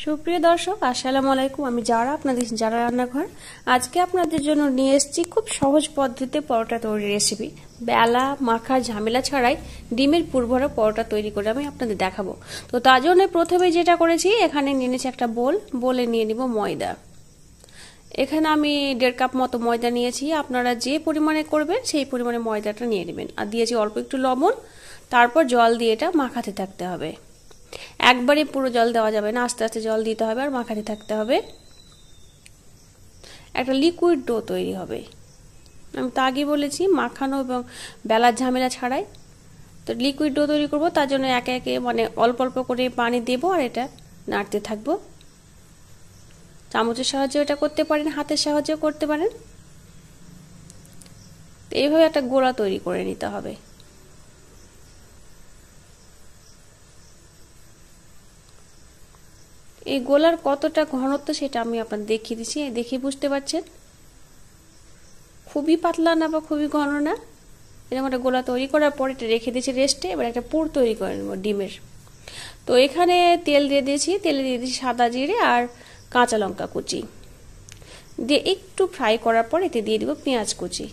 সুপ্রিয় দর্শক, আসসালামু আলাইকুম। আমি যারা আপনাদের যারা রান্নাঘর আজকে আপনাদের জন্য নিয়ে এসেছি খুব সহজ পদ্ধতিতে পরোটা তৈরির রেসিপি। বেলা মাখার ঝামেলা ছাড়াই ডিমের পুরভরা পরোটা তৈরি করে আমি আপনাদের দেখাবো। তো তার জন্য প্রথমে যেটা করেছি, এখানে নিয়ে নিয়েছি একটা বোলে নিয়ে নিব ময়দা। এখানে আমি 1.5 কাপ মতো ময়দা নিয়েছি। আপনারা যে পরিমাণে করবেন সেই পরিমাণে ময়দাটা নিয়ে নেবেন। আর দিয়েছি অল্প একটু লবণ, তারপর জল দিয়ে এটা মাখাতে থাকতে হবে। একবারে পুরো জল দেওয়া যাবে না, আস্তে আস্তে জল দিতে হবে আর মাখাতে থাকতে হবে। একটা লিকুইড ডো তৈরি হবে। আমি তো আগে বলেছি মাখানো এবং বেলার ঝামেলা ছাড়াই। তো লিকুইড ডো তৈরি করব, তার জন্য একে একে অল্প অল্প করে পানি দেব আর এটা নাড়তে থাকবো। চামচের সাহায্যে এটা করতে পারেন, হাতের সাহায্যেও করতে পারেন। এইভাবে একটা গোলা তৈরি করে নিতে হবে। এই গোলার কতটা ঘনত্ব সেটা আমি আপনাদের দেখিয়ে দিচ্ছি, দেখে বুঝতে পারছেন। খুবই পাতলা না বা খুবই ঘন না। এরকম একটা গোলা তৈরি করার পর এটা রেখে দিয়েছি রেস্টে। এবার একটা পুর তৈরি করে নেব ডিমের। তো এখানে তেল দিয়ে দিয়েছি, তেলে দিয়ে দিয়েছি সাদা জিরে আর কাঁচা লঙ্কা কুচি দিয়ে একটু ফ্রাই করার পর এতে দিয়ে দিব পেঁয়াজ কুচি।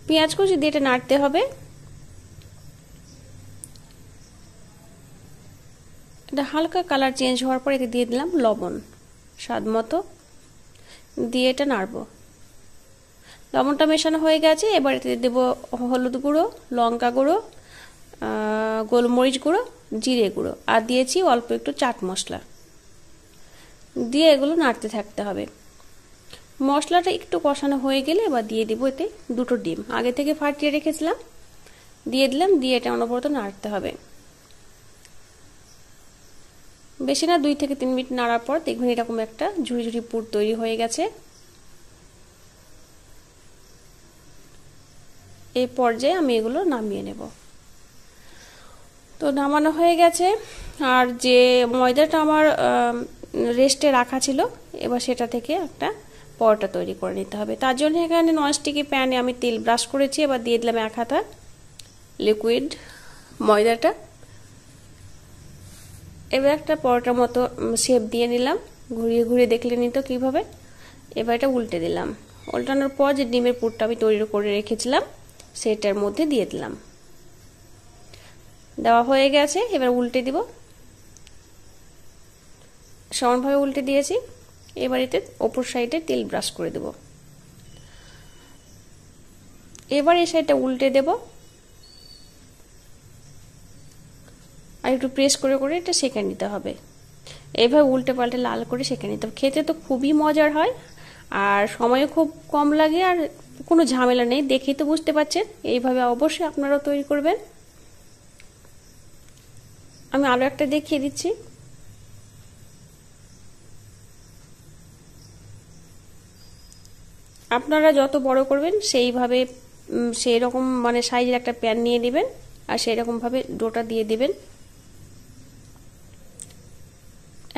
পেঁয়াজ কুচি দিয়ে এটা নাড়তে হবে। এটা হালকা কালার চেঞ্জ হওয়ার পর এতে দিয়ে দিলাম লবণ স্বাদ মতো, দিয়ে এটা নাড়বো। লবণটা মেশানো হয়ে গেছে। এবার এতে দেব হলুদ গুঁড়ো, লঙ্কা গুঁড়ো, গোলমরিচ গুঁড়ো, জিরে গুঁড়ো আর দিয়েছি অল্প একটু চাট মশলা দিয়ে এগুলো নাড়তে থাকতে হবে। মশলাটা একটু কষানো হয়ে গেলে এবার দিয়ে দিব এতে 2টো ডিম আগে থেকে ফাটিয়ে রেখেছিলাম, দিয়ে দিলাম। দিয়ে এটা অনবরত নাড়তে হবে। বেশি না, 2 থেকে 3 মিনিট নাড়ার পর দেখবেন এরকম একটা ঝুড়ি ঝুড়ি পুর তৈরি হয়ে গেছে। এই পর্যায়ে আমি এগুলো নামিয়ে নেব। তো নামানো হয়ে গেছে। আর যে ময়দাটা আমার রেস্টে রাখা ছিল, এবার সেটা থেকে একটা পরোটা তৈরি করে নিতে হবে। তার জন্য এখানে ননস্টিকি প্যানে আমি তেল ব্রাশ করেছি। এবার দিয়ে দিলাম 1 হাতা লিকুইড ময়দাটা। এবার একটা পরোটার মতো শেপ দিয়ে নিলাম, ঘুরিয়ে ঘুরিয়ে দেখলে নিত কিভাবে। এবার এটা উল্টে দিলাম। উল্টানোর পর যে ডিমের পুরটা আমি তৈরি করে রেখেছিলাম সেটার মধ্যে দিয়ে দিলাম। দেওয়া হয়ে গেছে। এবার উল্টে দিব। সমানভাবে উল্টে দিয়েছি। এবার এতে ওপর সাইডে তেল ব্রাশ করে দেব। এবার এই সাইডটা উল্টে দেব আর একটু প্রেস করে করে এটা সেঁকে নিতে হবে। এইভাবে উল্টে পাল্টে লাল করে সেঁকে নিতে হবে। খেতে তো খুবই মজার হয় আর সময়ও খুব কম লাগে আর কোনো ঝামেলা নেই। দেখেই তো বুঝতে পারছেন। এইভাবে অবশ্যই আপনারাও তৈরি করবেন। আমি আরো একটা দেখিয়ে দিচ্ছি। আপনারা যত বড় করবেন সেইভাবে সেই রকম সাইজের একটা প্যান নিয়ে নেবেন আর সেই রকম ভাবে ডোটা দিয়ে দিবেন।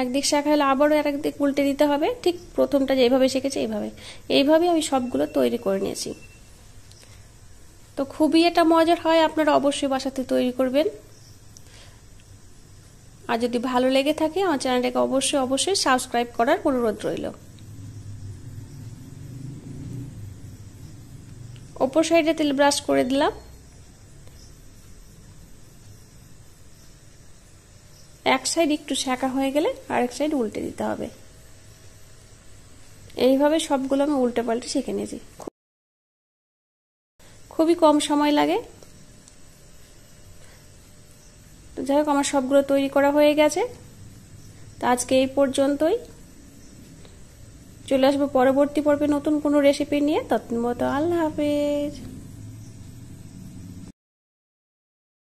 একদিক শেখা হলে আবারও আরেকদিক উল্টে দিতে হবে। ঠিক প্রথমটা যেভাবে শিখেছি এইভাবে আমি সবগুলো তৈরি করে নিয়েছি। তো খুবই এটা মজার হয়, আপনারা অবশ্যই বাসাতে তৈরি করবেন। আর যদি ভালো লেগে থাকে আমার চ্যানেলটাকে অবশ্যই সাবস্ক্রাইব করার অনুরোধ রইল। ওপর সাইডে তেল ব্রাশ করে দিলাম। এক সাইড একটু সেঁকা হয়ে গেলে আরেক সাইড উল্টে দিতে হবে। এইভাবে সবগুলো আমি উল্টে পাল্টে শিখে নিয়েছি। খুবই কম সময় লাগে। তো যাই হোক, আমার সবগুলো তৈরি করা হয়ে গেছে। তো আজকে এই পর্যন্তই। চলে আসবো পরবর্তী পর্বে নতুন কোনো রেসিপি নিয়ে। ততক্ষণ মতো আল্লাহ হাফেজ।